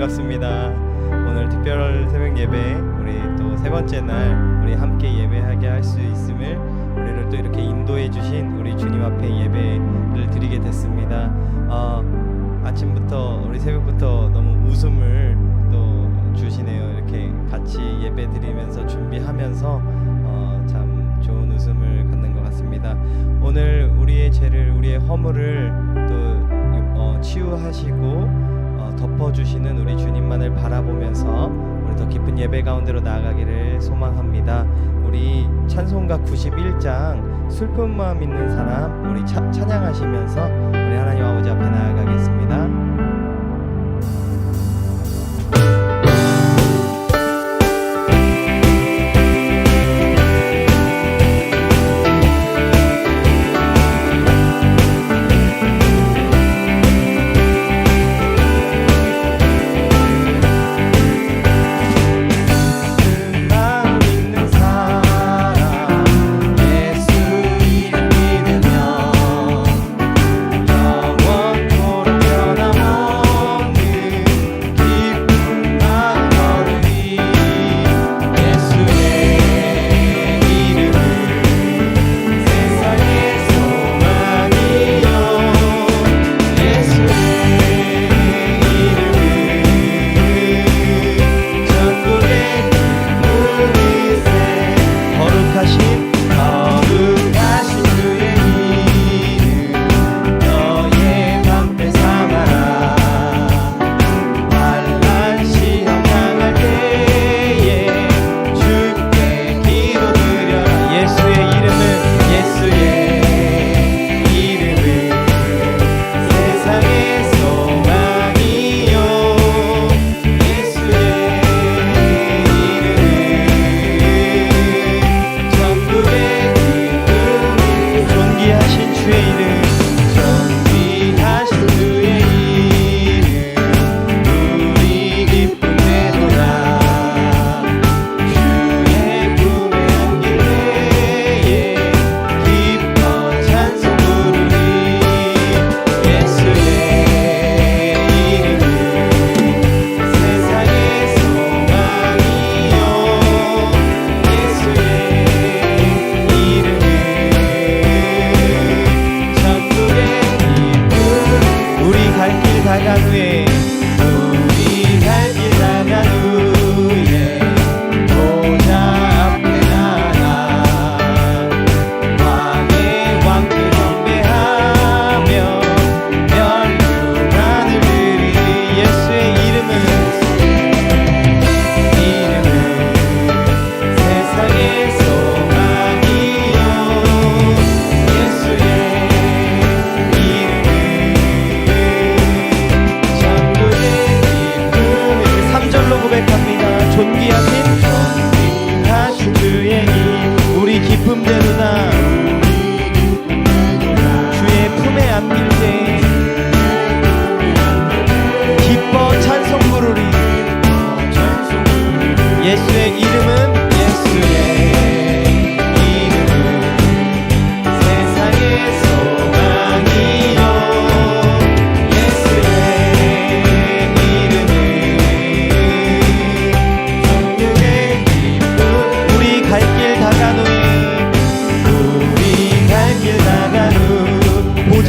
반갑습니다. 오늘 특별 새벽 예배 우리 또 세 번째 날 우리 함께 예배하게 할 수 있음을 우리를 또 이렇게 인도해 주신 우리 주님 앞에 예배를 드리게 됐습니다. 아침부터 우리 새벽부터 너무 웃음을 또 주시네요. 이렇게 같이 예배 드리면서 준비하면서 참 좋은 웃음을 갖는 것 같습니다. 오늘 우리의 죄를 우리의 허물을 또 치유하시고 덮어주시는 우리 주님만을 바라보면서 우리 더 깊은 예배 가운데로 나아가기를 소망합니다. 우리 찬송가 91장 슬픈 마음 있는 사람 우리 찬양하시면서 우리 하나님 아버지 앞에 나아가겠습니다.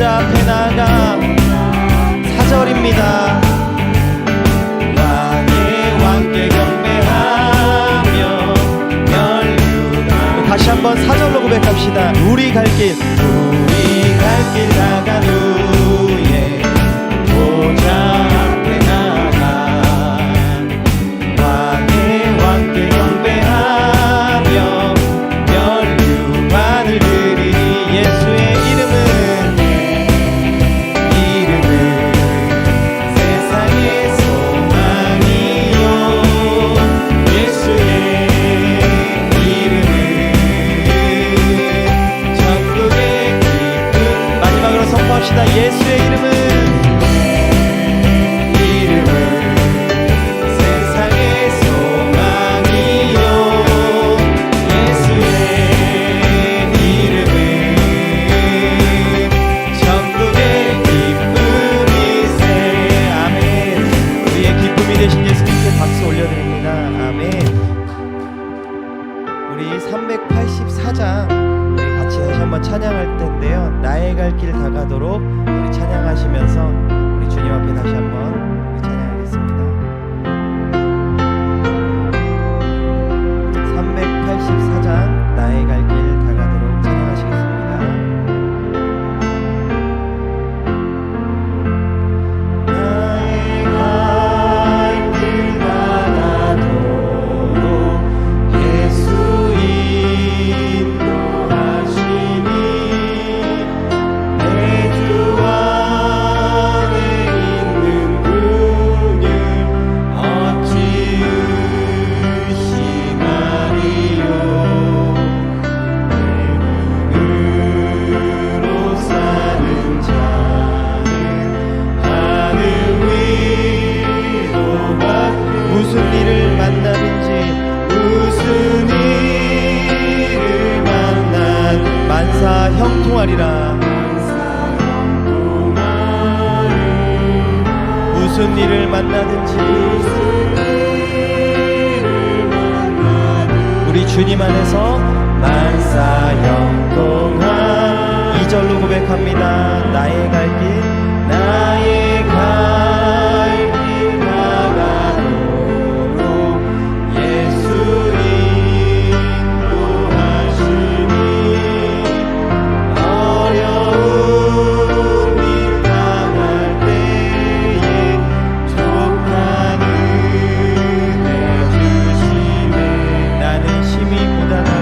앞에 나가 4절입니다. 왕의 왕께 경배하며 다시 한번 4절로 고백합시다. 우리 갈 길 나간 후에 보좌 앞에 나가 왕의 왕께 경배하며 멸류관을 드리니 예수의 예수의 우리 384장 우리 같이 다시 한번 찬양할 텐데요. 나의 갈 길 다가도록 우리 찬양하시면서 우리 주님 앞에 다시 한번 우리 찬양하겠습니다. 384장 나의 갈 길 다가도록 찬양하시겠습니다. 무슨 일을 만나든 만사 형통하리라. 무슨 일을 만나든지 우리 주님 안에서 만사 형통한 2절로 고백합니다. 나의 갈 길 나의 갈 길 다가도록 예수 인도하시니 어려운 일 당할 때에 족한 은혜 주시네. 나는 심히 고단하고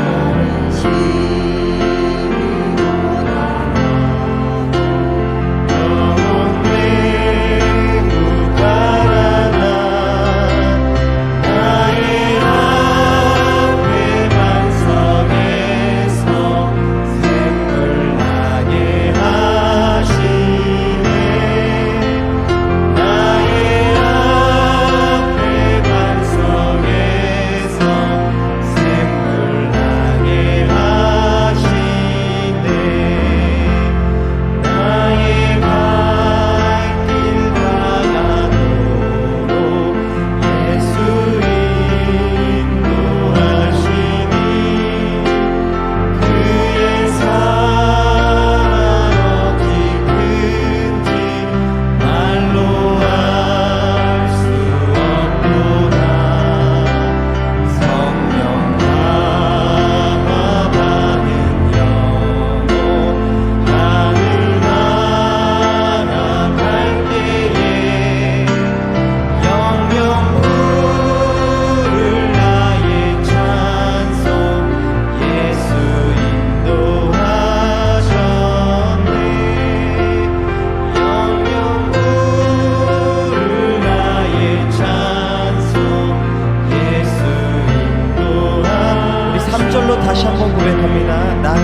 다시 한번 고백합니다. 나의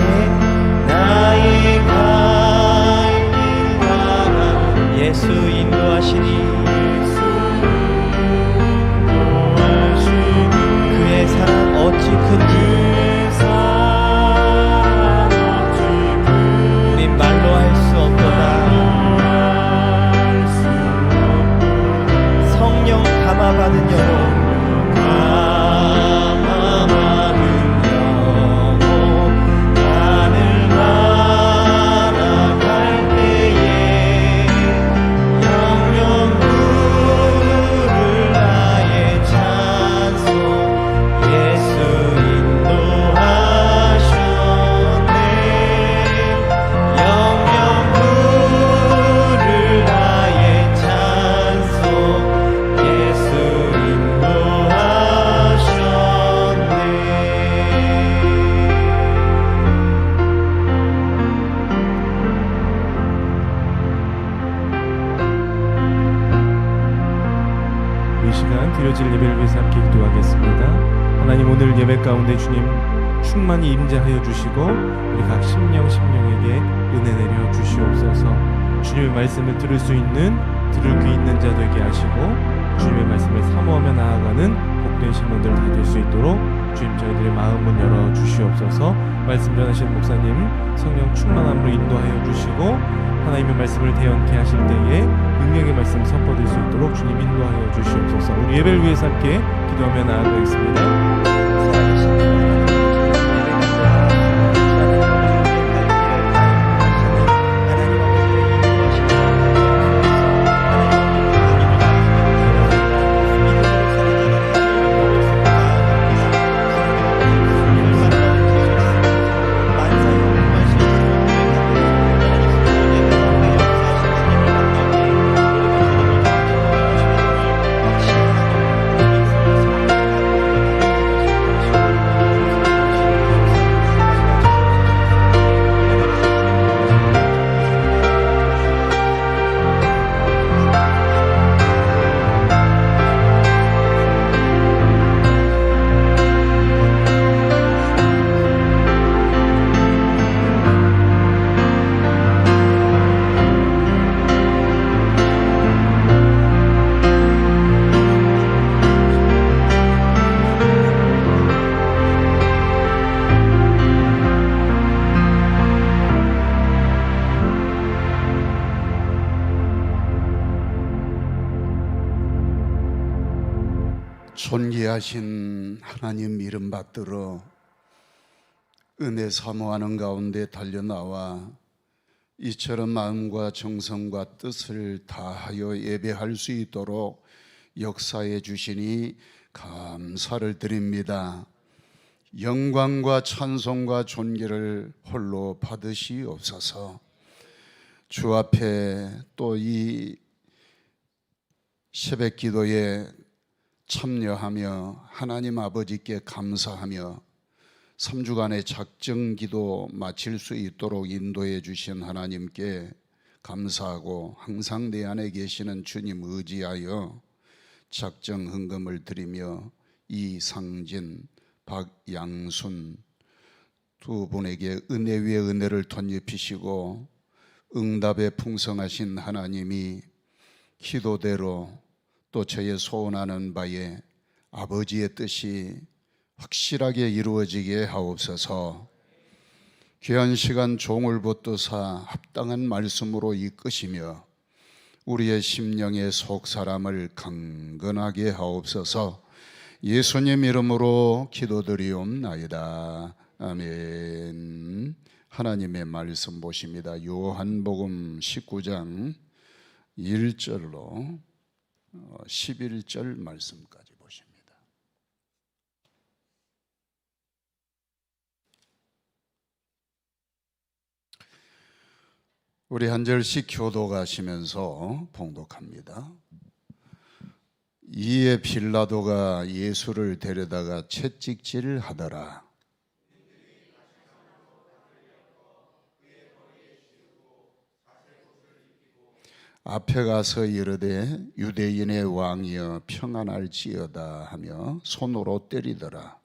갈 길 다가 예수 인도하시니 그의 사랑 어찌 큰지 우린 말로 할 수 없도다. 성령 감화받은 영혼 드려질 예배를 위해서 함께 기도하겠습니다. 하나님, 오늘 예배 가운데 주님 충만히 임재하여 주시고 우리 각 심령에게 은혜 내려 주시옵소서. 주님의 말씀을 들을 수 있는 들을 귀 있는 자 되게 하시고 주님의 말씀을 사모하며 나아가는 복된 신문들 다 될 수 있도록 주님 저희들의 마음을 열어 주시옵소서. 말씀 전하시는 목사님 성령 충만함으로 인도하여 주시고 하나님의 말씀을 대언케 하실 때에 능력의 말씀 선포될 수 있도록 주님 인도하여 주시옵소서. 우리 예배를 위해서 함께 기도하며 나아가겠습니다. 귀하신 하나님 이름 받들어 은혜 사모하는 가운데 달려나와 이처럼 마음과 정성과 뜻을 다하여 예배할 수 있도록 역사해 주시니 감사를 드립니다. 영광과 찬송과 존귀를 홀로 받으시옵소서. 주 앞에 또 이 새벽 기도에 참여하며 하나님 아버지께 감사하며 3주간의 작정 기도 마칠 수 있도록 인도해 주신 하나님께 감사하고 항상 내 안에 계시는 주님 의지하여 작정 헌금을 드리며 이상진, 박양순 두 분에게 은혜 위에 은혜를 덧입히시고 응답에 풍성하신 하나님이 기도대로 또 저의 소원하는 바에 아버지의 뜻이 확실하게 이루어지게 하옵소서. 귀한 시간 종을 붙드사 합당한 말씀으로 이끄시며 우리의 심령의 속사람을 강건하게 하옵소서. 예수님 이름으로 기도드리옵나이다. 아멘. 하나님의 말씀 보십니다. 요한복음 19장 1절로 11절 말씀까지 보십니다. 우리 한 절씩 교독하시면서 봉독합니다. 이에 빌라도가 예수를 데려다가 채찍질 하더라. 앞에 가서 이르되 유대인의 왕이여 평안할지어다 하며 손으로 때리더라.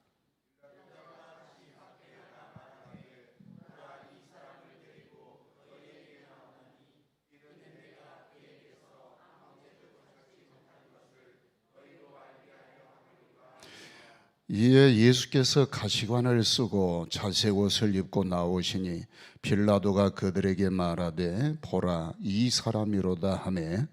이에 예수께서 가시관을 쓰고 자색 옷을 입고 나오시니 빌라도가 그들에게 말하되 보라 이 사람이로다 하매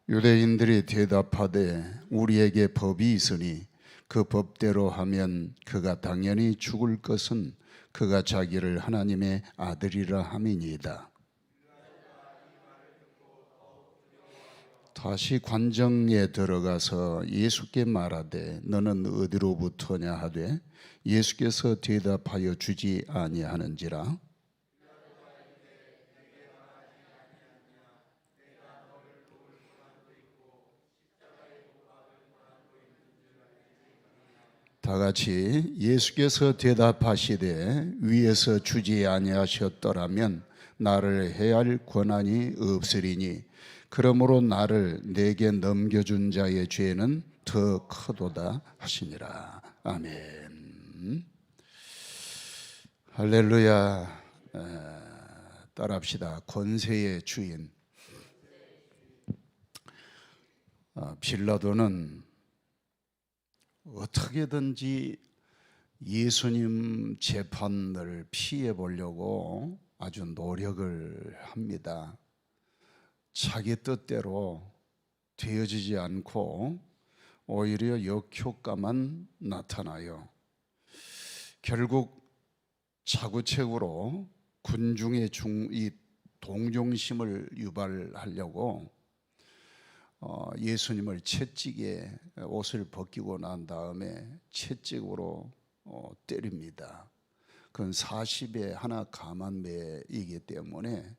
유대인들이 대답하되 우리에게 법이 있으니 그 법대로 하면 그가 당연히 죽을 것은 그가 자기를 하나님의 아들이라 함이니이다. 다시 관정에 들어가서 예수께 말하되 너는 어디로부터냐 하되 예수께서 대답하여 주지 아니하는지라. 다 같이 예수께서 대답하시되 위에서 주지 아니하셨더라면 나를 해할 권한이 없으리니 그러므로 나를 내게 넘겨준 자의 죄는 더 크도다 하시니라. 아멘. 할렐루야. 따라합시다. 권세의 주인. 빌라도는 어떻게든지 예수님 재판을 피해 보려고 아주 노력을 합니다. 자기 뜻대로 되어지지 않고 오히려 역효과만 나타나요. 결국 자구책으로 군중의 이 동정심을 유발하려고 예수님을 채찍에 옷을 벗기고 난 다음에 채찍으로 때립니다. 그건 40에 하나 가만매이기 때문에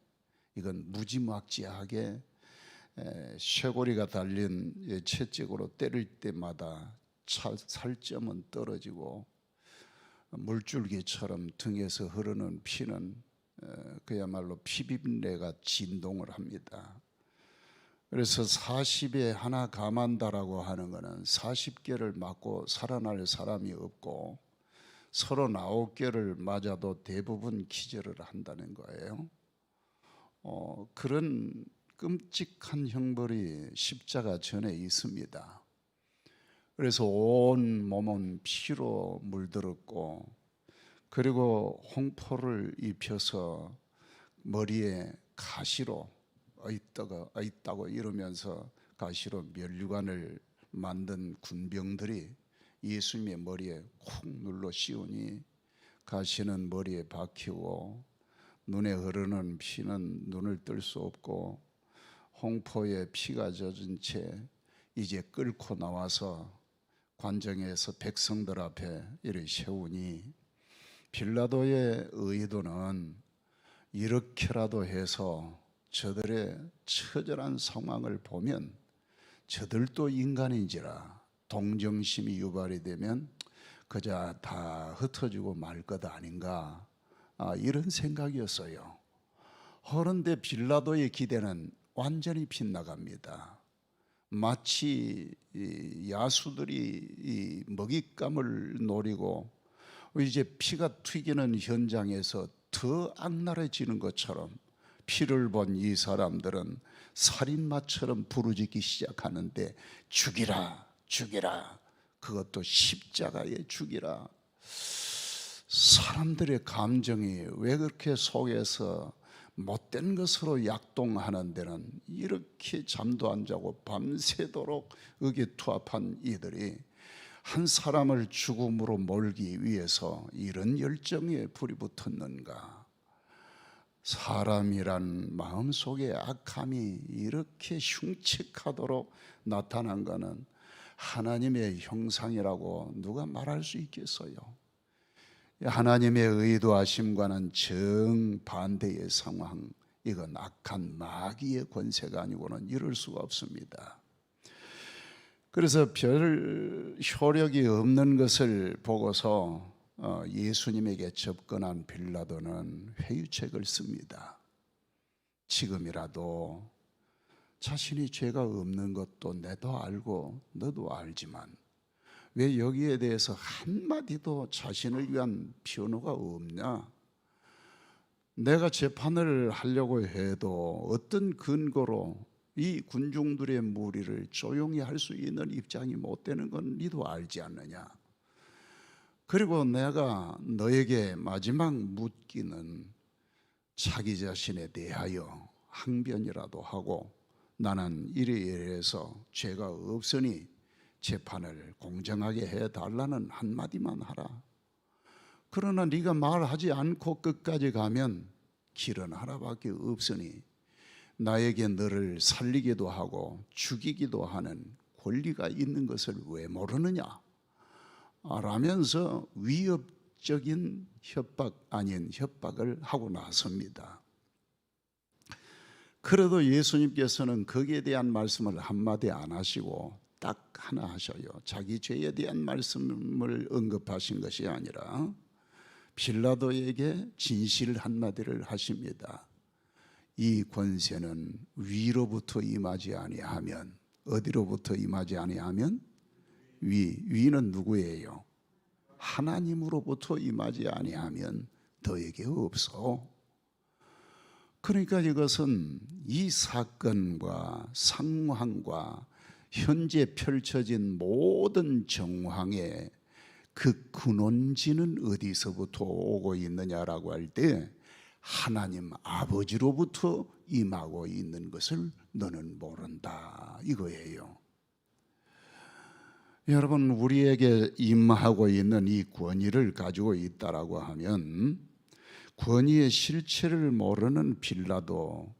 이건 무지막지하게 쇠고리가 달린 채찍으로 때릴 때마다 살점은 떨어지고 물줄기처럼 등에서 흐르는 피는 그야말로 피비린내가 진동을 합니다. 그래서 40에 하나 가만다라고 하는 것은 40개를 맞고 살아날 사람이 없고 39개를 맞아도 대부분 기절을 한다는 거예요. 그런 끔찍한 형벌이 십자가 전에 있습니다. 그래서 온 몸은 피로 물들었고, 그리고 홍포를 입혀서 머리에 가시로 있다고 이러면서 가시로 면류관을 만든 군병들이 예수님의 머리에 콕 눌러 씌우니 가시는 머리에 박히고 눈에 흐르는 피는 눈을 뜰 수 없고 홍포에 피가 젖은 채 이제 끌고 나와서 관정에서 백성들 앞에 이를 세우니 빌라도의 의도는 이렇게라도 해서 저들의 처절한 상황을 보면 저들도 인간인지라 동정심이 유발이 되면 그저 다 흩어지고 말 것 아닌가, 이런 생각이었어요. 그런데 빌라도의 기대는 완전히 빗나갑니다. 마치 야수들이 이 먹잇감을 노리고 이제 피가 튀기는 현장에서 더 악랄해지는 것처럼 피를 본 이 사람들은 살인마처럼 부르짖기 시작하는데 죽이라, 죽이라, 그것도 십자가에 죽이라. 사람들의 감정이 왜 그렇게 속에서 못된 것으로 약동하는 데는 이렇게 잠도 안 자고 밤새도록 의기투합한 이들이 한 사람을 죽음으로 몰기 위해서 이런 열정에 불이 붙었는가. 사람이란 마음속에 악함이 이렇게 흉측하도록 나타난 것은 하나님의 형상이라고 누가 말할 수 있겠어요? 하나님의 의도하심과는 정반대의 상황, 이건 악한 마귀의 권세가 아니고는 이럴 수가 없습니다. 그래서 별 효력이 없는 것을 보고서 예수님에게 접근한 빌라도는 회유책을 씁니다. 지금이라도 자신이 죄가 없는 것도 내도 알고 너도 알지만 왜 여기에 대해서 한마디도 자신을 위한 변호가 없냐? 내가 재판을 하려고 해도 어떤 근거로 이 군중들의 무리를 조용히 할 수 있는 입장이 못 되는 건 니도 알지 않느냐? 그리고 내가 너에게 마지막 묻기는 자기 자신에 대하여 항변이라도 하고 나는 이래서 죄가 없으니 재판을 공정하게 해달라는 한마디만 하라. 그러나 네가 말하지 않고 끝까지 가면 길은 하나밖에 없으니 나에게 너를 살리기도 하고 죽이기도 하는 권리가 있는 것을 왜 모르느냐 라면서 위협적인 협박 아닌 협박을 하고 나섭니다. 그래도 예수님께서는 거기에 대한 말씀을 한마디 안 하시고 딱 하나 하셔요. 자기 죄에 대한 말씀을 언급하신 것이 아니라 빌라도에게 진실 한마디를 하십니다. 이 권세는 위로부터 임하지 아니하면, 어디로부터 임하지 아니하면? 위는 누구예요? 하나님으로부터 임하지 아니하면 너에게 없어. 그러니까 이것은 이 사건과 상황과 현재 펼쳐진 모든 정황의 그 근원지는 어디서부터 오고 있느냐라고 할 때 하나님 아버지로부터 임하고 있는 것을 너는 모른다 이거예요. 여러분, 우리에게 임하고 있는 이 권위를 가지고 있다라고 하면 권위의 실체를 모르는 빌라도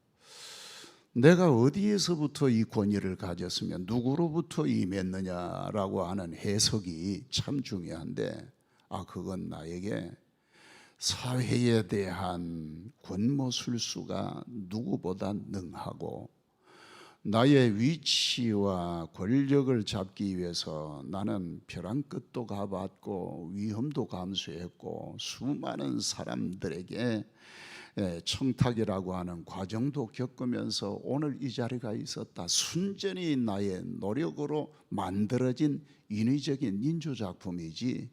내가 어디에서부터 이 권위를 가졌으면 누구로부터 임했느냐라고 하는 해석이 참 중요한데, 그건 나에게 사회에 대한 권모술수가 누구보다 능하고 나의 위치와 권력을 잡기 위해서 나는 벼랑 끝도 가봤고 위험도 감수했고 수많은 사람들에게 청탁이라고 하는 과정도 겪으면서 오늘 이 자리가 있었다. 순전히 나의 노력으로 만들어진 인위적인 인조작품이지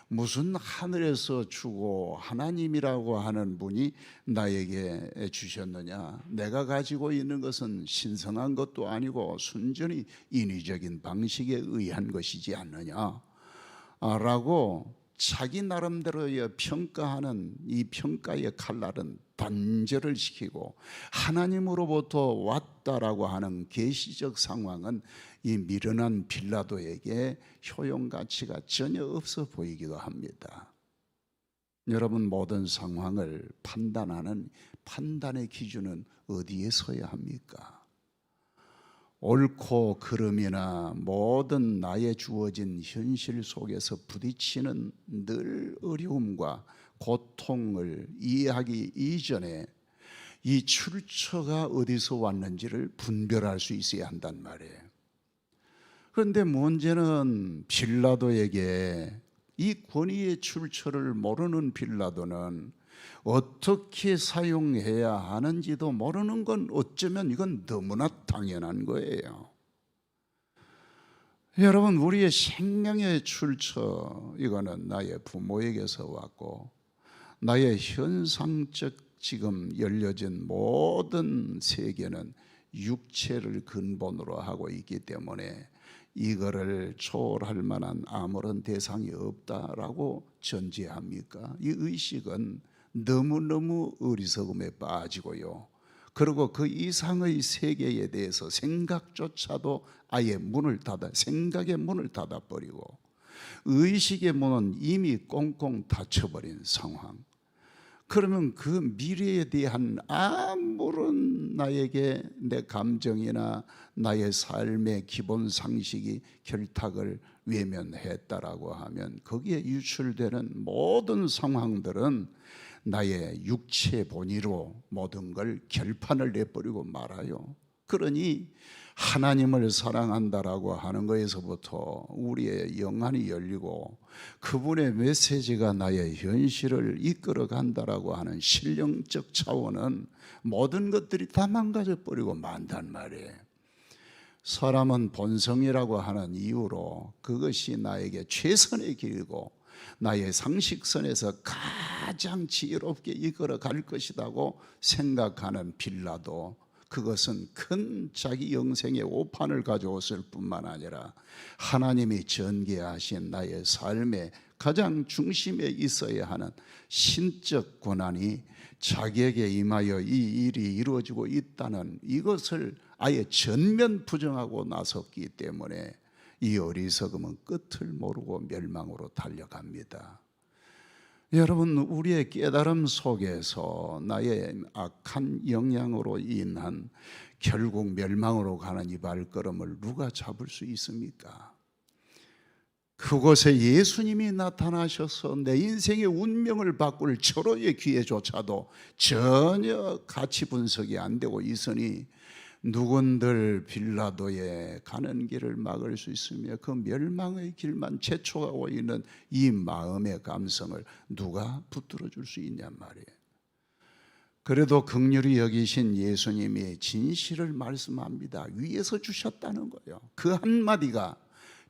무슨 하늘에서 주고 하나님이라고 하는 분이 나에게 주셨느냐? 내가 가지고 있는 것은 신성한 것도 아니고 순전히 인위적인 방식에 의한 것이지 않느냐? 라고 자기 나름대로의 평가하는 이 평가의 칼날은 단절을 시키고, 하나님으로부터 왔다라고 하는 계시적 상황은 이 미련한 빌라도에게 효용 가치가 전혀 없어 보이기도 합니다. 여러분, 모든 상황을 판단하는 판단의 기준은 어디에 서야 합니까? 옳고 그름이나 모든 나에 주어진 현실 속에서 부딪히는 늘 어려움과 고통을 이해하기 이전에 이 출처가 어디서 왔는지를 분별할 수 있어야 한단 말이에요. 그런데 문제는 빌라도에게 이 권위의 출처를 모르는 빌라도는 어떻게 사용해야 하는지도 모르는 건 어쩌면 이건 너무나 당연한 거예요. 여러분, 우리의 생명의 출처, 이거는 나의 부모에게서 왔고, 나의 현상적 지금 열려진 모든 세계는 육체를 근본으로 하고 있기 때문에 이거를 초월할 만한 아무런 대상이 없다라고 전제합니까? 이 의식은 너무너무 어리석음에 빠지고요, 그리고 그 이상의 세계에 대해서 생각조차도 아예 생각의 문을 닫아버리고 의식의 문은 이미 꽁꽁 닫혀버린 상황. 그러면 그 미래에 대한 아무런 나에게 내 감정이나 나의 삶의 기본 상식이 결탁을 외면했다라고 하면 거기에 유출되는 모든 상황들은 나의 육체 본의로 모든 걸 결판을 내버리고 말아요. 그러니 하나님을 사랑한다라고 하는 것에서부터 우리의 영안이 열리고 그분의 메시지가 나의 현실을 이끌어 간다라고 하는 신령적 차원은 모든 것들이 다 망가져 버리고 만단 말이에요. 사람은 본성이라고 하는 이유로 그것이 나에게 최선의 길이고 나의 상식선에서 가장 지혜롭게 이끌어 갈 것이라고 생각하는 빌라도, 그것은 큰 자기 영생의 오판을 가져왔을 뿐만 아니라 하나님이 전개하신 나의 삶의 가장 중심에 있어야 하는 신적 권한이 자기에게 임하여 이 일이 이루어지고 있다는 이것을 아예 전면 부정하고 나섰기 때문에 이 어리석음은 끝을 모르고 멸망으로 달려갑니다. 여러분, 우리의 깨달음 속에서 나의 악한 영향으로 인한 결국 멸망으로 가는 이 발걸음을 누가 잡을 수 있습니까? 그곳에 예수님이 나타나셔서 내 인생의 운명을 바꿀 절호의 기회조차도 전혀 가치 분석이 안 되고 있으니 누군들 빌라도에 가는 길을 막을 수 있으며 그 멸망의 길만 재촉하고 있는 이 마음의 감성을 누가 붙들어 줄 수 있냔 말이에요. 그래도 긍휼히 여기신 예수님이 진실을 말씀합니다. 위에서 주셨다는 거예요. 그 한마디가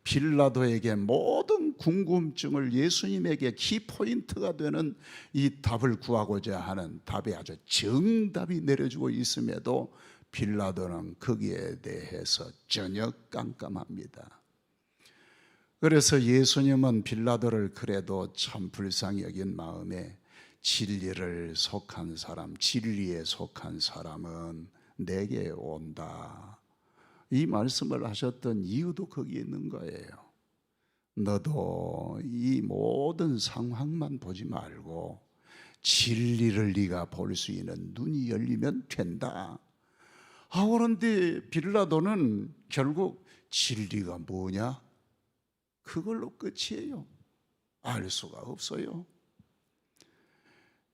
빌라도에게 모든 궁금증을 예수님에게 키포인트가 되는 이 답을 구하고자 하는 답에 아주 정답이 내려주고 있음에도 빌라도는 거기에 대해서 전혀 깜깜합니다. 그래서 예수님은 빌라도를 그래도 참 불쌍히 여긴 마음에 진리에 속한 사람은 내게 온다, 이 말씀을 하셨던 이유도 거기에 있는 거예요. 너도 이 모든 상황만 보지 말고 진리를 네가 볼 수 있는 눈이 열리면 된다. 그런데 빌라도는 결국 진리가 뭐냐? 그걸로 끝이에요. 알 수가 없어요.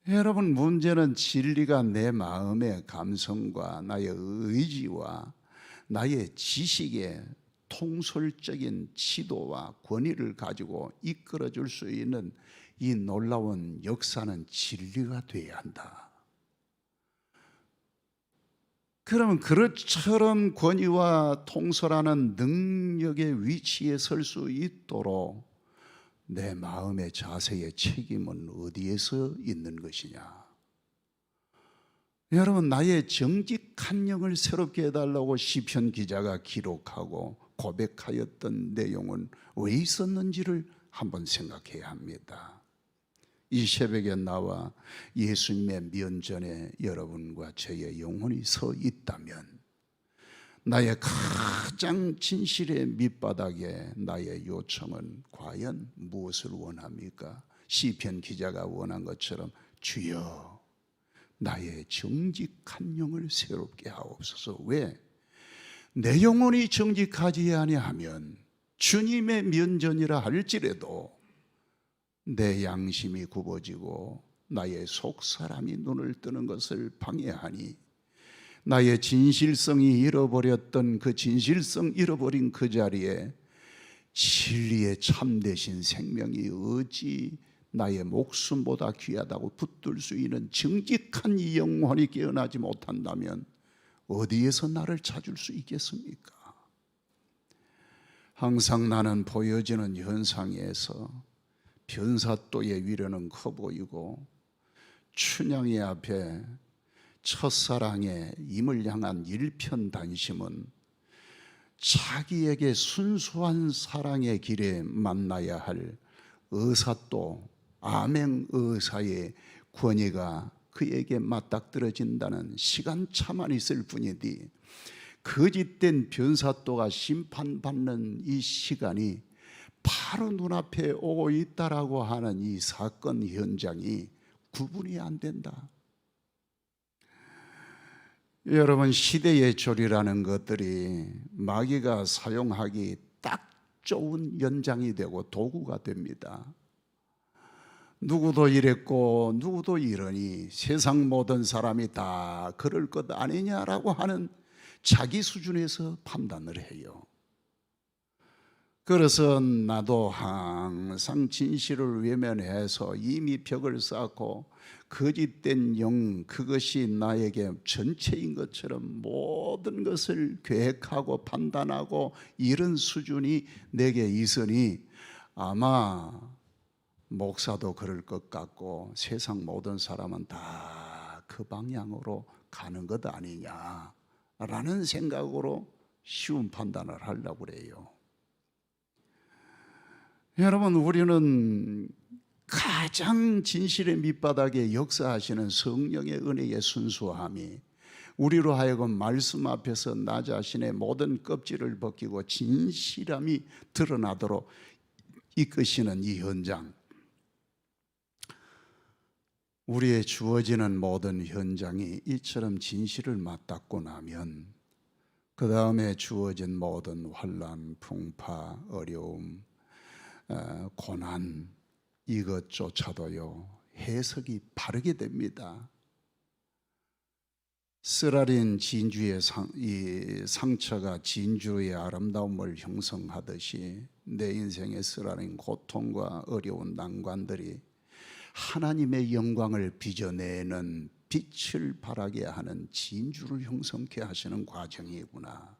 여러분, 문제는 진리가 내 마음의 감성과 나의 의지와 나의 지식의 통솔적인 지도와 권위를 가지고 이끌어줄 수 있는 이 놀라운 역사는 진리가 돼야 한다. 그러면 그릇처럼 권위와 통솔하는 능력의 위치에 설 수 있도록 내 마음의 자세의 책임은 어디에서 있는 것이냐? 여러분, 나의 정직한 영을 새롭게 해달라고 시편 기자가 기록하고 고백하였던 내용은 왜 있었는지를 한번 생각해야 합니다. 이 새벽에 나와 예수님의 면전에 여러분과 저의 영혼이 서 있다면 나의 가장 진실의 밑바닥에 나의 요청은 과연 무엇을 원합니까? 시편 기자가 원한 것처럼 주여 나의 정직한 영을 새롭게 하옵소서. 왜? 내 영혼이 정직하지 아니하면 주님의 면전이라 할지라도 내 양심이 굽어지고 나의 속사람이 눈을 뜨는 것을 방해하니 나의 진실성이 잃어버렸던 그 진실성 잃어버린 그 자리에 진리의 참되신 생명이 어찌 나의 목숨보다 귀하다고 붙들 수 있는 정직한 이 영혼이 깨어나지 못한다면 어디에서 나를 찾을 수 있겠습니까? 항상 나는 보여지는 현상에서 변사또의 위로는 커 보이고 춘향이 앞에 첫사랑의 임을 향한 일편단심은 자기에게 순수한 사랑의 길에 만나야 할 의사또 암행의사의 권위가 그에게 맞닥뜨려진다는 시간차만 있을 뿐이지 거짓된 변사또가 심판받는 이 시간이 바로 눈앞에 오고 있다라고 하는 이 사건 현장이 구분이 안 된다. 여러분, 시대의 조리라는 것들이 마귀가 사용하기 딱 좋은 연장이 되고 도구가 됩니다. 누구도 이랬고 누구도 이러니 세상 모든 사람이 다 그럴 것 아니냐라고 하는 자기 수준에서 판단을 해요. 그래서 나도 항상 진실을 외면해서 이미 벽을 쌓고 거짓된 영, 그것이 나에게 전체인 것처럼 모든 것을 계획하고 판단하고 이런 수준이 내게 있으니 아마 목사도 그럴 것 같고 세상 모든 사람은 다 그 방향으로 가는 것 아니냐라는 생각으로 쉬운 판단을 하려고 그래요. 여러분, 우리는 가장 진실의 밑바닥에 역사하시는 성령의 은혜의 순수함이 우리로 하여금 말씀 앞에서 나 자신의 모든 껍질을 벗기고 진실함이 드러나도록 이끄시는 이 현장, 우리의 주어지는 모든 현장이 이처럼 진실을 맞닿고 나면 그 다음에 주어진 모든 환난, 풍파, 어려움, 고난 이것조차도요 해석이 바르게 됩니다. 쓰라린 진주의 이 상처가 진주의 아름다움을 형성하듯이 내 인생의 쓰라린 고통과 어려운 난관들이 하나님의 영광을 빚어내는 빛을 발하게 하는 진주를 형성케 하시는 과정이구나.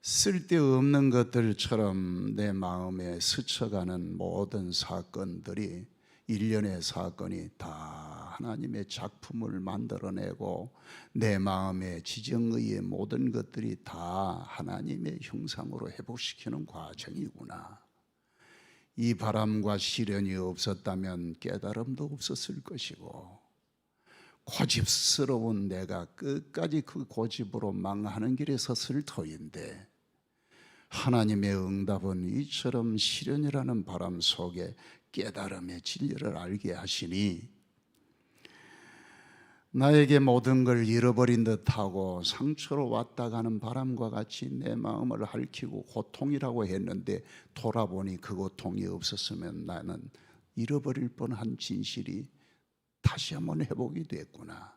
쓸데없는 것들처럼 내 마음에 스쳐가는 모든 사건들이 일련의 사건이 다 하나님의 작품을 만들어내고 내 마음의 지정의의 모든 것들이 다 하나님의 형상으로 회복시키는 과정이구나. 이 바람과 시련이 없었다면 깨달음도 없었을 것이고 고집스러운 내가 끝까지 그 고집으로 망하는 길에 섰을 터인데 하나님의 응답은 이처럼 시련이라는 바람 속에 깨달음의 진리를 알게 하시니 나에게 모든 걸 잃어버린 듯하고 상처로 왔다 가는 바람과 같이 내 마음을 핥히고 고통이라고 했는데 돌아보니 그 고통이 없었으면 나는 잃어버릴 뻔한 진실이 다시 한번 회복이 됐구나.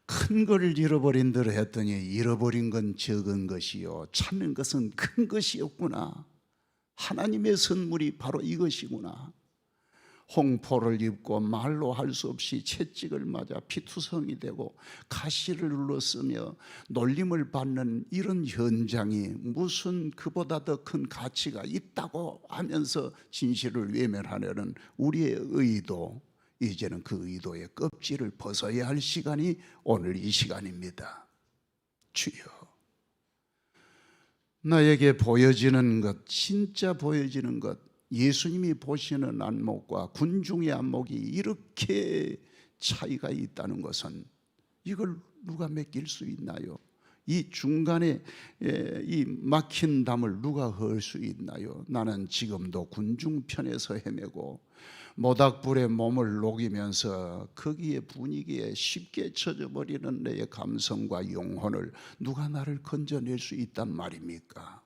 큰 걸 잃어버린 듯 했더니 잃어버린 건 적은 것이요 찾는 것은 큰 것이었구나. 하나님의 선물이 바로 이것이구나. 홍포를 입고 말로 할 수 없이 채찍을 맞아 피투성이 되고 가시를 눌러쓰며 놀림을 받는 이런 현장이 무슨 그보다 더 큰 가치가 있다고 하면서 진실을 외면하려는 우리의 의도, 이제는 그 의도의 껍질을 벗어야 할 시간이 오늘 이 시간입니다. 주여, 나에게 보여지는 것, 진짜 보여지는 것, 예수님이 보시는 안목과 군중의 안목이 이렇게 차이가 있다는 것은 이걸 누가 맡길 수 있나요? 이 중간에 이 막힌 담을 누가 헐 수 있나요? 나는 지금도 군중편에서 헤매고 모닥불에 몸을 녹이면서 거기에 분위기에 쉽게 젖어버리는 내 감성과 영혼을 누가 나를 건져낼 수 있단 말입니까?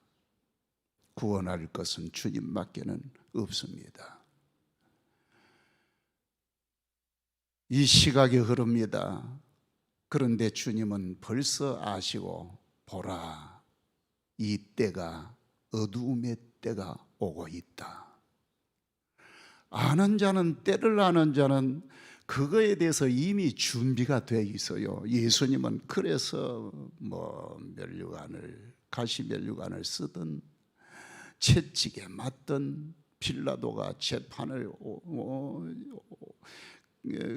구원할 것은 주님밖에는 없습니다. 이 시각이 흐릅니다. 그런데 주님은 벌써 아시고 보라, 이 때가 어두움의 때가 오고 있다. 아는 자는, 때를 아는 자는 그거에 대해서 이미 준비가 돼 있어요. 예수님은 그래서 가시 면류관을 쓰든 채찍에 맞든 빌라도가 재판을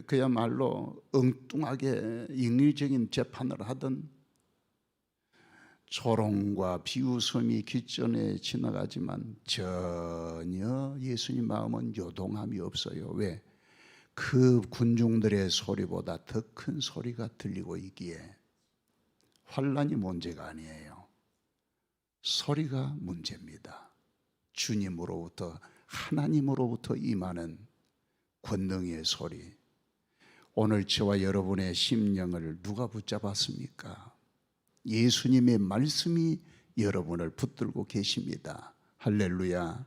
그야말로 엉뚱하게 인위적인 재판을 하든 조롱과 비웃음이 귓전에 지나가지만 전혀 예수님 마음은 요동함이 없어요. 왜? 그 군중들의 소리보다 더 큰 소리가 들리고 있기에 환난이 문제가 아니에요. 소리가 문제입니다. 주님으로부터, 하나님으로부터 임하는 권능의 소리. 오늘 저와 여러분의 심령을 누가 붙잡았습니까? 예수님의 말씀이 여러분을 붙들고 계십니다. 할렐루야.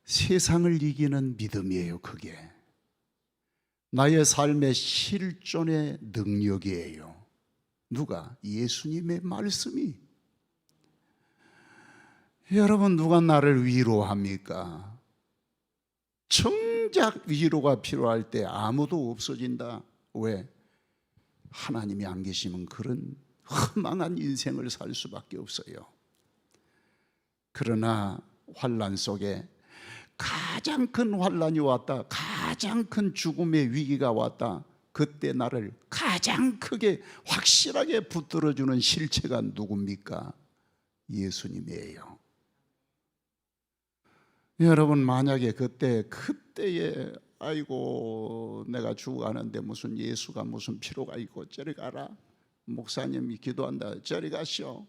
세상을 이기는 믿음이에요. 그게 나의 삶의 실존의 능력이에요. 누가? 예수님의 말씀이. 여러분, 누가 나를 위로합니까? 정작 위로가 필요할 때 아무도 없어진다. 왜? 하나님이 안 계시면 그런 허망한 인생을 살 수밖에 없어요. 그러나 환난 속에 가장 큰 환난이 왔다, 가장 큰 죽음의 위기가 왔다, 그때 나를 가장 크게 확실하게 붙들어주는 실체가 누굽니까? 예수님이에요. 여러분, 만약에 그때에 아이고 내가 죽어가는데 무슨 예수가 무슨 필요가 있고 저리 가라, 목사님이 기도한다 저리 가시오,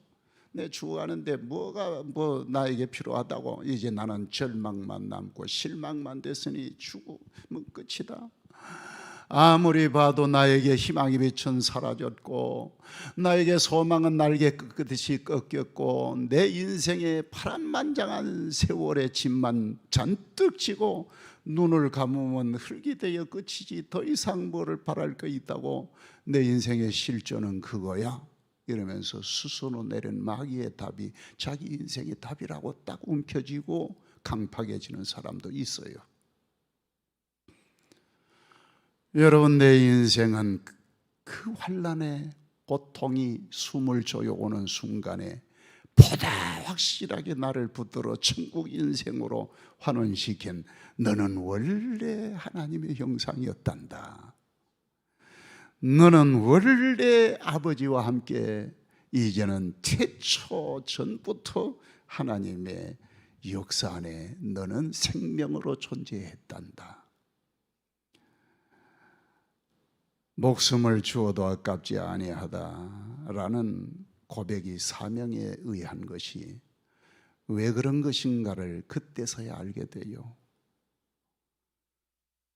내 죽어가는데 뭐가 나에게 필요하다고, 이제 나는 절망만 남고 실망만 됐으니 죽으면 끝이다. 아무리 봐도 나에게 희망의 빛은 사라졌고 나에게 소망은 날개 끄듯이 꺾였고 내 인생의 파란만장한 세월의 짐만 잔뜩 지고 눈을 감으면 흙이 되어 끝이지 더 이상 뭐를 바랄 거 있다고, 내 인생의 실존은 그거야 이러면서 스스로 내린 마귀의 답이 자기 인생의 답이라고 딱 움켜쥐고 강팍해지는 사람도 있어요. 여러분, 내 인생은 그 환난의 고통이 숨을 조여오는 순간에 보다 확실하게 나를 붙들어 천국 인생으로 환원시킨, 너는 원래 하나님의 형상이었단다, 너는 원래 아버지와 함께 이제는 태초 전부터 하나님의 역사 안에 너는 생명으로 존재했단다. 목숨을 주어도 아깝지 아니하다라는 고백이 사명에 의한 것이 왜 그런 것인가를 그때서야 알게 돼요.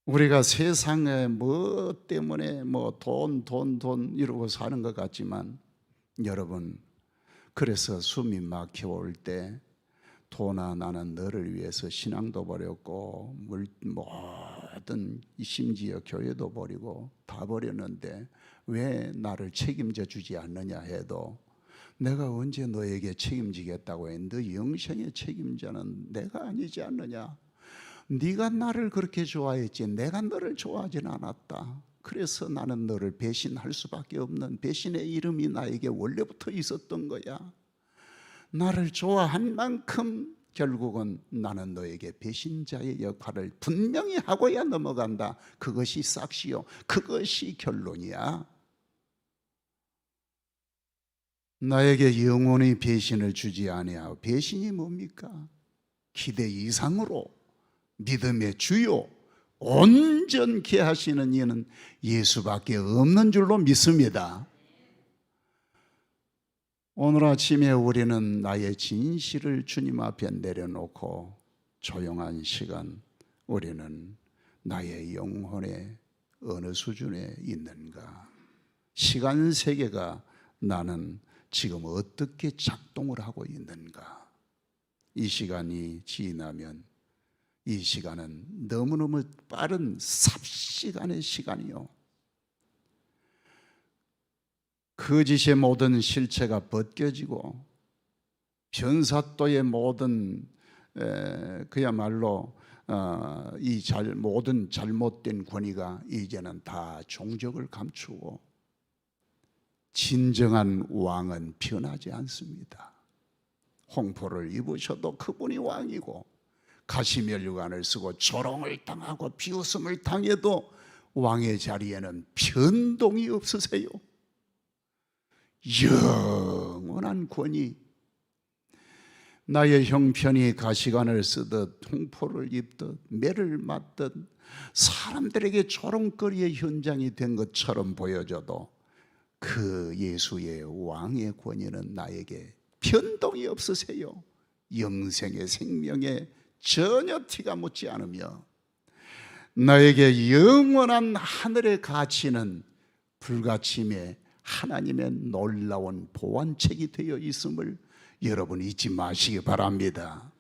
우리가 세상에 뭐 때문에 돈 이러고 사는 것 같지만, 여러분, 그래서 숨이 막혀올 때 도나 나는 너를 위해서 신앙도 버렸고 모든 심지어 교회도 버리고 다 버렸는데 왜 나를 책임져 주지 않느냐 해도, 내가 언제 너에게 책임지겠다고 해? 너 영생의 책임자는 내가 아니지 않느냐? 네가 나를 그렇게 좋아했지 내가 너를 좋아하진 않았다. 그래서 나는 너를 배신할 수밖에 없는 배신의 이름이 나에게 원래부터 있었던 거야. 나를 좋아한 만큼 결국은 나는 너에게 배신자의 역할을 분명히 하고야 넘어간다. 그것이 싹시요. 그것이 결론이야. 나에게 영원히 배신을 주지 아니하고 배신이 뭡니까? 기대 이상으로 믿음의 주요 온전케 하시는 이는 예수밖에 없는 줄로 믿습니다. 오늘 아침에 우리는 나의 진실을 주님 앞에 내려놓고 조용한 시간 우리는 나의 영혼의 어느 수준에 있는가? 시간 세계가 나는 지금 어떻게 작동을 하고 있는가? 이 시간이 지나면 이 시간은 너무너무 빠른 삽시간의 시간이요. 거짓의 모든 실체가 벗겨지고 변사또의 모든 그야말로 이 모든 잘못된 권위가 이제는 다 종적을 감추고 진정한 왕은 변하지 않습니다. 홍포를 입으셔도 그분이 왕이고 가시면류관을 쓰고 조롱을 당하고 비웃음을 당해도 왕의 자리에는 변동이 없으세요. 영원한 권위. 나의 형편이 가시관을 쓰듯 홍포를 입듯 매를 맞듯 사람들에게 조롱거리의 현장이 된 것처럼 보여져도 그 예수의 왕의 권위는 나에게 변동이 없으세요. 영생의 생명에 전혀 티가 묻지 않으며 나에게 영원한 하늘의 가치는 불가침에 하나님의 놀라운 보완책이 되어 있음을 여러분 잊지 마시기 바랍니다.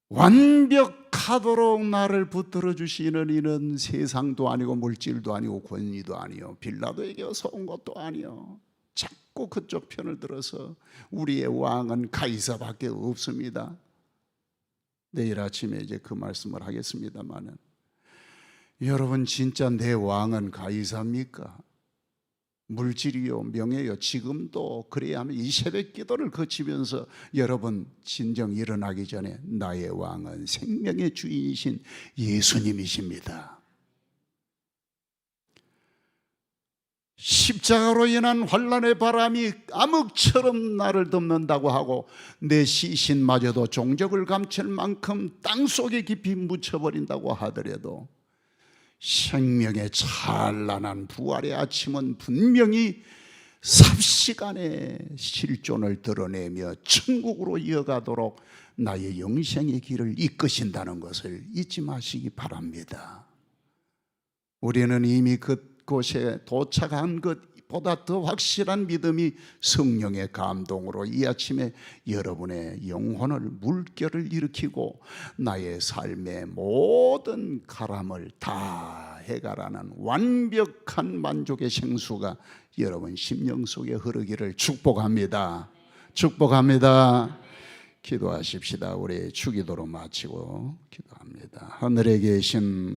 완벽하도록 나를 붙들어 주시는 이는 세상도 아니고 물질도 아니고 권위도 아니요 빌라도에게서 온 것도 아니요. 자꾸 그쪽 편을 들어서 우리의 왕은 가이사밖에 없습니다. 내일 아침에 이제 그 말씀을 하겠습니다만은 여러분 진짜 내 왕은 가이사입니까? 물질이요 명예요 지금도 그래야 하면 이 새벽 기도를 거치면서 여러분 진정 일어나기 전에 나의 왕은 생명의 주인이신 예수님이십니다. 십자가로 인한 환난의 바람이 암흑처럼 나를 덮는다고 하고 내 시신마저도 종적을 감출 만큼 땅속에 깊이 묻혀버린다고 하더라도 생명의 찬란한 부활의 아침은 분명히 삽시간에 실존을 드러내며 천국으로 이어가도록 나의 영생의 길을 이끄신다는 것을 잊지 마시기 바랍니다. 우리는 이미 그곳에 도착한 것보다 더 확실한 믿음이 성령의 감동으로 이 아침에 여러분의 영혼을 물결을 일으키고 나의 삶의 모든 가람을 다 해결하는 완벽한 만족의 생수가 여러분 심령 속에 흐르기를 축복합니다. 축복합니다. 기도하십시다. 우리 주기도로 마치고 기도합니다. 하늘에 계신